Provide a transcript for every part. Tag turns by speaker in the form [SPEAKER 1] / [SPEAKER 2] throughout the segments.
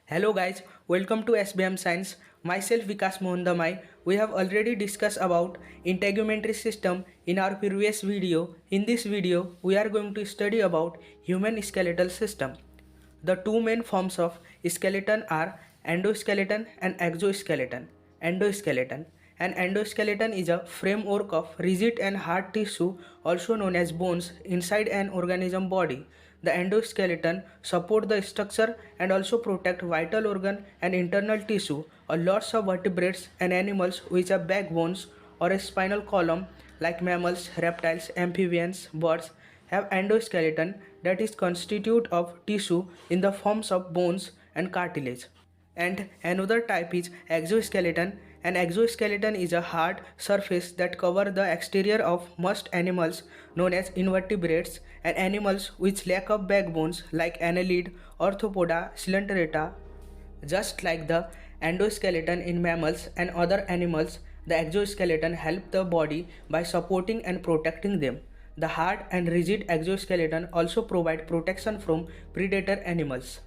[SPEAKER 1] Hello guys, welcome to SBM Science. Myself Vikas Mohandamai. We have already discussed about integumentary system in our previous video. In this video, we are going to study about human skeletal system. The two main forms of skeleton are endoskeleton and exoskeleton. Endoskeleton. An endoskeleton is a framework of rigid and hard tissue, also known as bones, inside an organism body. The endoskeleton support the structure and also protect vital organ and internal tissue. A lots of vertebrates and animals which have backbones or a spinal column like mammals, reptiles, amphibians, birds have endoskeleton that is constituted of tissue in the forms of bones and cartilage. And another type is exoskeleton. An exoskeleton is a hard surface that covers the exterior of most animals known as invertebrates and animals which lack of backbones like annelid, arthropoda, coelenterata. Just like the endoskeleton in mammals and other animals, the exoskeleton helps the body by supporting and protecting them. The hard and rigid exoskeleton also provide protection from predator animals.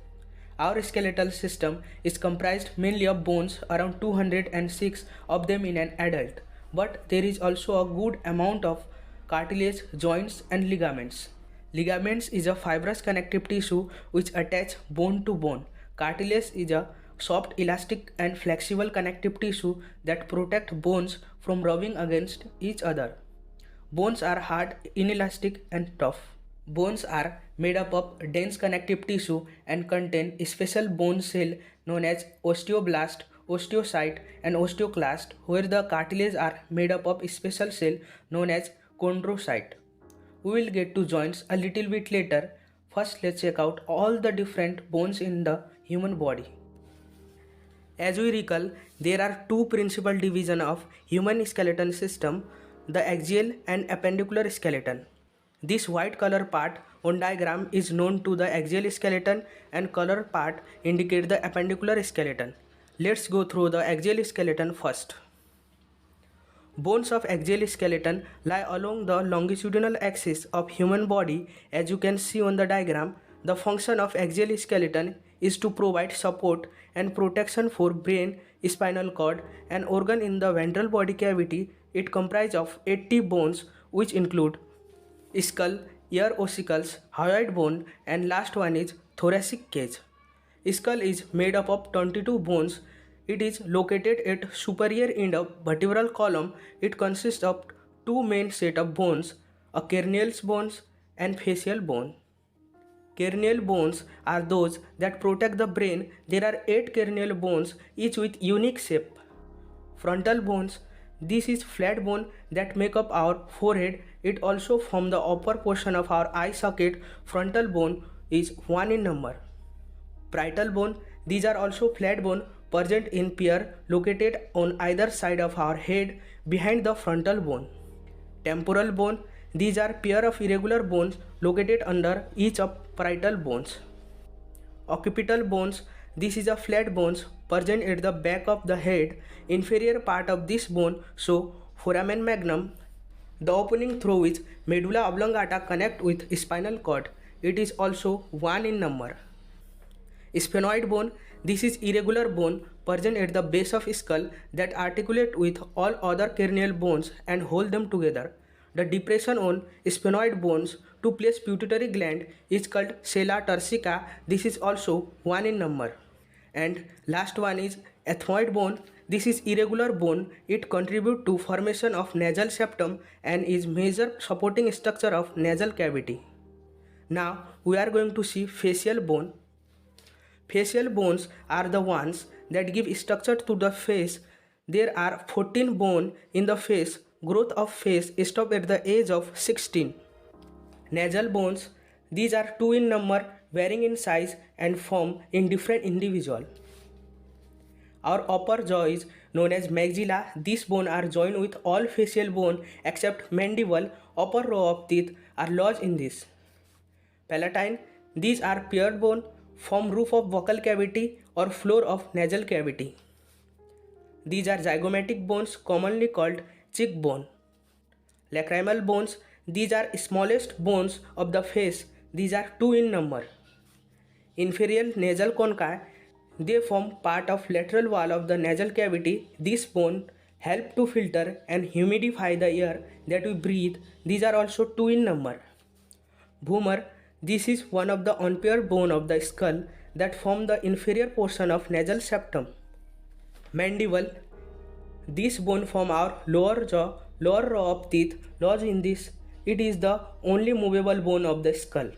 [SPEAKER 1] Our skeletal system is comprised mainly of bones, around 206 of them in an adult, but there is also a good amount of cartilage, joints and ligaments. Ligaments is a fibrous connective tissue which attach bone to bone. Cartilage is a soft, elastic and flexible connective tissue that protect bones from rubbing against each other. Bones are hard, inelastic and tough. Bones are made up of dense connective tissue and contain a special bone cell known as osteoblast, osteocyte and osteoclast, where the cartilage are made up of a special cell known as chondrocyte. We will get to joints a little bit later. First let's check out all the different bones in the human body. As we recall, there are two principal divisions of human skeletal system, the axial and appendicular skeleton. This white color part on diagram is known to the axial skeleton and color part indicate the appendicular skeleton. Let's go through the axial skeleton first. Bones of axial skeleton lie along the longitudinal axis of human body. As you can see on the diagram, the function of axial skeleton is to provide support and protection for brain, spinal cord and organ in the ventral body cavity. It comprises of 80 bones which include skull, ear ossicles, hyoid bone and last one is thoracic cage. Skull is made up of 22 bones. It is located at superior end of vertebral column. It consists of two main set of bones, a cranial bones and facial bone. Cranial bones are those that protect the brain. There are 8 cranial bones, each with unique shape. Frontal bones, this is flat bone that make up our forehead. It also forms the upper portion of our eye socket. Frontal bone is 1 in number. Parietal bone, these are also flat bone present in pair located on either side of our head behind the frontal bone. Temporal bone, these are pair of irregular bones located under each of parietal bones. Occipital bones, this is a flat bones present at the back of the head. Inferior part of this bone show foramen magnum, the opening through which medulla oblongata connect with spinal cord. It is also 1 in number. Sphenoid bone, this is irregular bone present at the base of skull that articulate with all other cranial bones and hold them together. The depression on sphenoid bones to place pituitary gland is called sella turcica. This is also 1 in number. And last one is ethmoid bone. This is irregular bone. It contributes to formation of nasal septum and is major supporting structure of nasal cavity. Now we are going to see facial bone. Facial bones are the ones that give structure to the face. There are 14 bones in the face. Growth of face stops at the age of 16. Nasal bones, these are 2 in number, varying in size and form in different individuals. Our upper jaw is known as maxilla. These bones are joined with all facial bone except mandible. Upper row of teeth are lodged in this. Palatine, these are paired bone, form roof of vocal cavity or floor of nasal cavity. These are zygomatic bones commonly called cheekbone. Lacrimal bones, these are smallest bones of the face. These are 2 in number. Inferior nasal concha, They form part of lateral wall of the nasal cavity. This bone help to filter and humidify the air that we breathe. These are also two in number. Bhumar, this is one of the unpaired bone of the skull that form the inferior portion of nasal septum. Mandible, this bone form our lower jaw, lower row of teeth lodged in this. It is the only movable bone of the skull.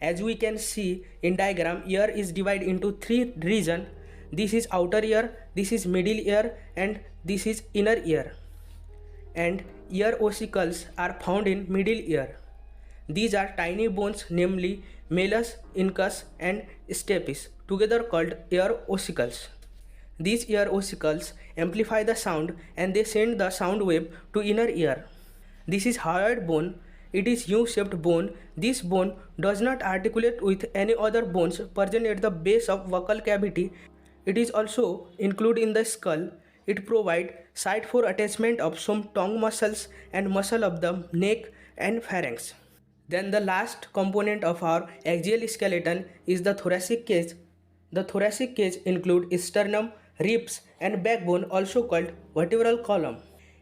[SPEAKER 1] As we can see in diagram, ear is divided into three regions. This is outer ear, this is middle ear, and this is inner ear. And ear ossicles are found in middle ear. These are tiny bones, namely malleus, incus, and stapes, together called ear ossicles. These ear ossicles amplify the sound and they send the sound wave to inner ear. This is hyoid bone. It is U-shaped bone. This bone does not articulate with any other bones present at the base of vocal cavity. It is also included in the skull. It provides site for attachment of some tongue muscles and muscle of the neck and pharynx. Then the last component of our axial skeleton is the thoracic cage. The thoracic cage includes sternum, ribs, and backbone, also called vertebral column.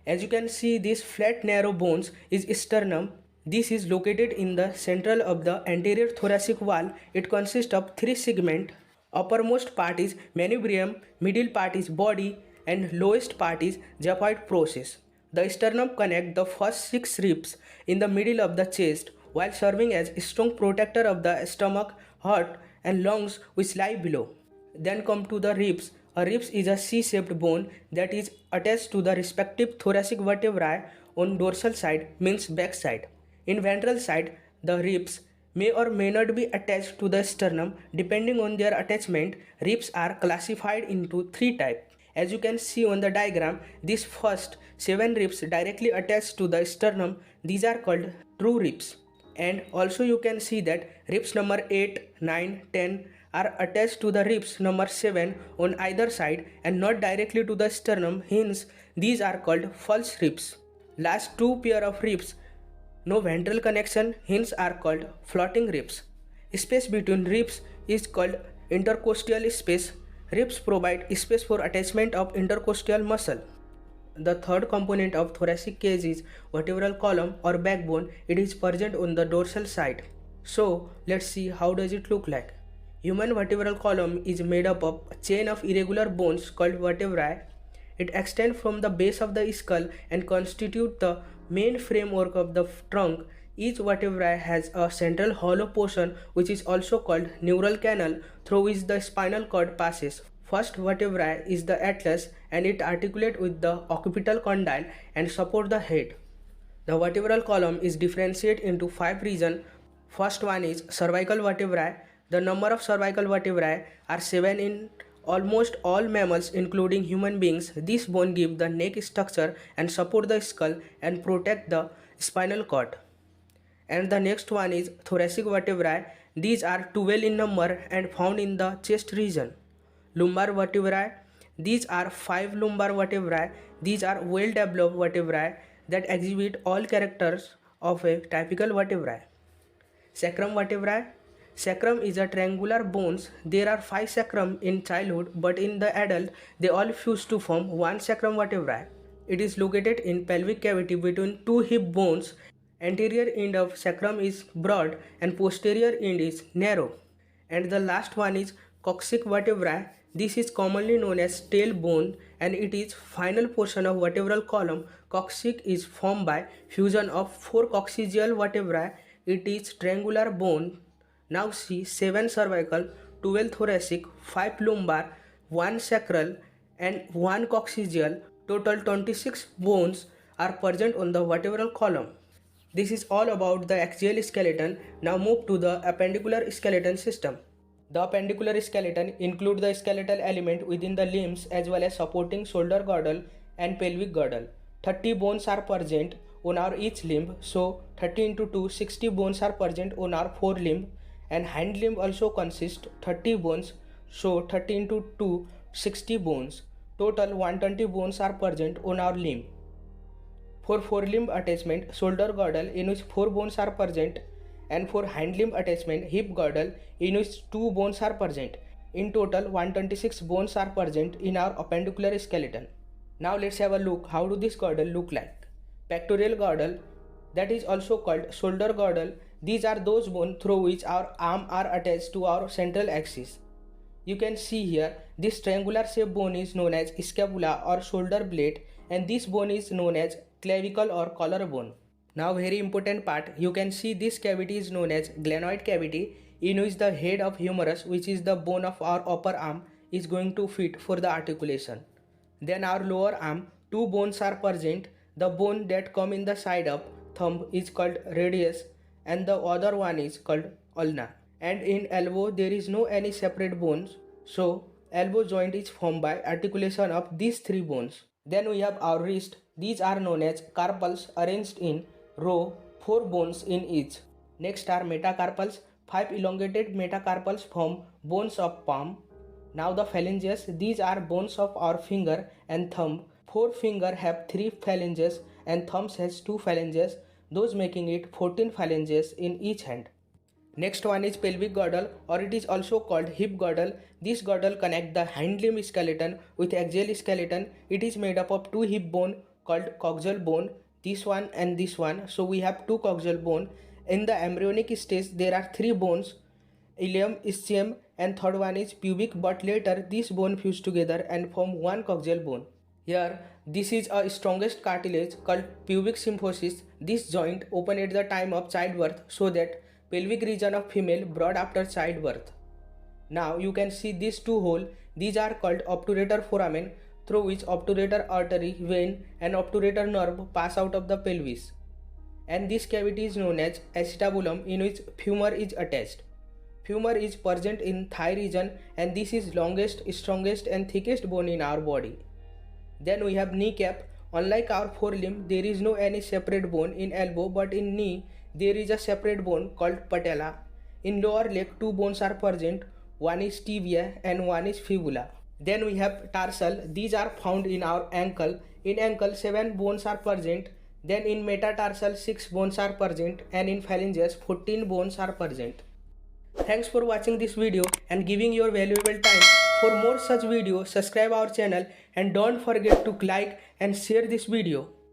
[SPEAKER 1] As you can see, this flat narrow bones is sternum. This is located in the central of the anterior thoracic wall. It consists of three segments. Uppermost part is manubrium, middle part is body, and lowest part is xiphoid process. The sternum connects the first 6 ribs in the middle of the chest while serving as a strong protector of the stomach, heart, and lungs which lie below. Then come to the ribs. A ribs is a C-shaped bone that is attached to the respective thoracic vertebrae on dorsal side, means back side. In ventral side, the ribs may or may not be attached to the sternum. Depending on their attachment, ribs are classified into 3 types. As you can see on the diagram, these first 7 ribs directly attached to the sternum. These are called true ribs. And also you can see that ribs number 8, 9, 10 are attached to the ribs number 7 on either side and not directly to the sternum. Hence, these are called false ribs. Last 2 pair of ribs, no ventral connection, hence are called floating ribs. Space between ribs is called intercostal space. Ribs provide space for attachment of intercostal muscle. The third component of thoracic cage is vertebral column or backbone. It is present on the dorsal side. So let's see how does it look like. Human vertebral column is made up of a chain of irregular bones called vertebrae. It extends from the base of the skull and constitutes the main framework of the trunk. Each vertebrae has a central hollow portion which is also called neural canal through which the spinal cord passes. First vertebrae is the atlas and it articulates with the occipital condyle and support the head. The vertebral column is differentiated into 5 regions. First one is cervical vertebrae. The number of cervical vertebrae are 7 in almost all mammals including human beings. This bone gives the neck structure and support the skull and protect the spinal cord. And the next one is thoracic vertebrae. These are 12 in number and found in the chest region. Lumbar vertebrae. These are 5 lumbar vertebrae. These are well developed vertebrae that exhibit all characters of a typical vertebrae. Sacrum vertebrae. Sacrum is a triangular bones. There are 5 sacrum in childhood, but in the adult they all fuse to form one sacrum vertebrae. It is located in pelvic cavity between 2 hip bones. Anterior end of sacrum is broad and posterior end is narrow. And the last one is coccyx vertebrae. This is commonly known as tailbone and it is final portion of vertebral column. Coccyx is formed by fusion of 4 coccygeal vertebrae. It is triangular bone. Now see 7 cervical, 12 thoracic, 5 lumbar, 1 sacral and 1 coccygeal. Total 26 bones are present on the vertebral column. This is all about the axial skeleton. Now move to the appendicular skeleton system. The appendicular skeleton includes the skeletal element within the limbs as well as supporting shoulder girdle and pelvic girdle. 30 bones are present on our each limb, so 30 into 2, 60 bones are present on our forelimb, and hind limb also consists 30 bones, so 30 into 2, 60 bones. Total 120 bones are present on our limb. For forelimb attachment, shoulder girdle in which 4 bones are present, and for hind limb attachment, hip girdle in which 2 bones are present. In total, 126 bones are present in our appendicular skeleton. Now let's have a look how do this girdle look like. Pectoral girdle, that is also called shoulder girdle. These are those bones through which our arms are attached to our central axis. You can see here this triangular shaped bone is known as scapula or shoulder blade, and this bone is known as clavicle or collarbone. Now very important part, you can see this cavity is known as glenoid cavity, in which the head of humerus, which is the bone of our upper arm, is going to fit for the articulation. Then our lower arm, two bones are present. The bone that come in the side of thumb is called radius and the other one is called ulna. And in elbow there is no any separate bones, so elbow joint is formed by articulation of these three bones. Then we have our wrist. These are known as carpals, arranged in row, 4 bones in each. Next are metacarpals. 5 elongated metacarpals form bones of palm. Now the phalanges, these are bones of our finger and thumb. 4 finger have 3 phalanges and thumbs has 2 phalanges, those making it 14 phalanges in each hand. Next one is pelvic girdle, or it is also called hip girdle. This girdle connects the hind limb skeleton with axial skeleton. It is made up of 2 hip bone called coxal bone, this one and this one. So we have 2 coxal bone. In the embryonic stage there are 3 bones, ilium, ischium, and third one is pubic, but later these bones fuse together and form one coxal bone. Here this is a strongest cartilage called pubic symphysis. This joint open at the time of childbirth so that pelvic region of female brought after childbirth. Now you can see these 2 holes. These are called obturator foramen, through which obturator artery, vein and obturator nerve pass out of the pelvis. And this cavity is known as acetabulum, in which femur is attached. Femur is present in thigh region, and this is longest, strongest and thickest bone in our body. Then we have kneecap. Unlike our forelimb, there is no any separate bone in elbow, but in knee there is a separate bone called patella. In lower leg 2 bones are present, one is tibia and one is fibula. Then we have tarsal. These are found in our ankle. In ankle 7 bones are present. Then in metatarsal 6 bones are present, and in phalanges 14 bones are present. Thanks for watching this video and giving your valuable time. For more such videos, subscribe our channel and don't forget to like and share this video.